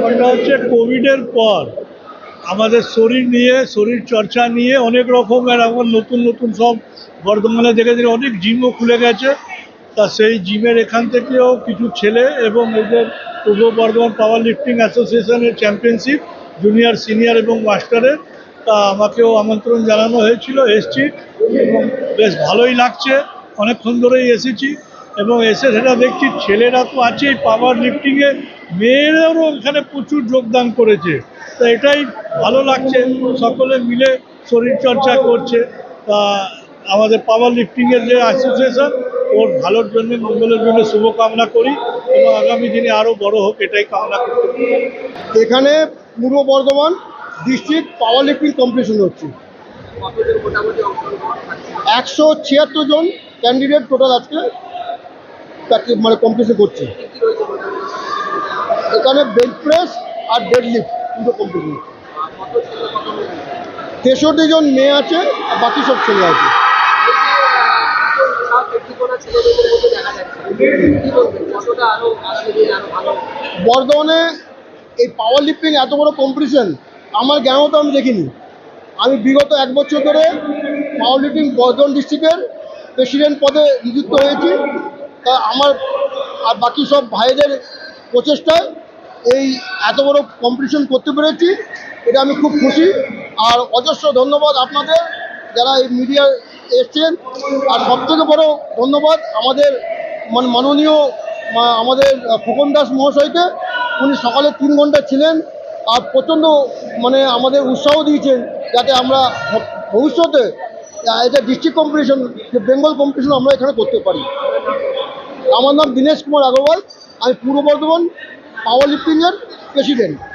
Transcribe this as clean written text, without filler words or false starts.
ব্যাপারটা হচ্ছে কোভিডের পর আমাদের শরীর চর্চা নিয়ে অনেক রকমের এখন নতুন নতুন সব বর্ধমানে দেখে অনেক জিমও খুলে গেছে। তা সেই জিমের এখান থেকেও কিছু ছেলে এবং এদের পূর্ব বর্ধমান পাওয়ার লিফটিং অ্যাসোসিয়েশনের চ্যাম্পিয়নশিপ জুনিয়র সিনিয়র এবং মাস্টারের, তা আমাকেও আমন্ত্রণ জানানো হয়েছিল, এসছি এবং বেশ ভালোই লাগছে। অনেকক্ষণ ধরেই এসেছি এবং এসে সেটা দেখছি ছেলেরা তো আছেই পাওয়ার লিফটিংয়ে, মেয়েরাও এখানে প্রচুর যোগদান করেছে। তো এটাই ভালো লাগছে, সকলে মিলে শরীরচর্চা করছে। তা আমাদের পাওয়ার লিফটিংয়ের যে অ্যাসোসিয়েশন, ওর ভালোর জন্য মঙ্গলের জন্য শুভকামনা করি এবং আগামী দিনে আরও বড় হোক এটাই কামনা করতে পারি। এখানে পূর্ব বর্ধমান ডিস্ট্রিক্ট পাওয়ার লিফটিং কম্পিটিশন হচ্ছে। 176 জন ক্যান্ডিডেট টোটাল আজকে মানে কম্পিটিশন করছে। এখানে বেঞ্চ প্রেস আর ডেড লিফট দুটো কম্পিটিশন। 63 জন মেয়ে আছে আর বাকি সব ছেলে আছে। বর্ধমানে এই পাওয়ার লিফটিং এত বড় কম্পিটিশন আমার জ্ঞানত আমি দেখিনি। আমি বিগত 1 বছর ধরে পাওয়ার লিফটিং বর্ধমান ডিস্ট্রিক্টের প্রেসিডেন্ট পদে নিযুক্ত হয়েছি। তা আমার আর বাকি সব ভাইদের প্রচেষ্টায় এই এত বড় কম্পিটিশন করতে পেরেছি, এটা আমি খুব খুশি। আর অজস্র ধন্যবাদ আপনাদের যারা এই মিডিয়া এসছেন। আর সবথেকে বড় ধন্যবাদ আমাদের মাননীয় আমাদের খোকন দাস মহাশয়কে। উনি সকালে 3 ঘন্টা ছিলেন আর প্রচণ্ড আমাদের উৎসাহ দিয়েছেন যাতে আমরা ভবিষ্যতে এটা ডিস্ট্রিক্ট কম্পিটিশন, যে বেঙ্গল কম্পিটিশন আমরা এখানে করতে পারি। আমার নাম দীনেশ কুমার আগরওয়াল, আমি পূর্ব বর্ধমান পাওয়ার লিফটিংয়ের প্রেসিডেন্ট।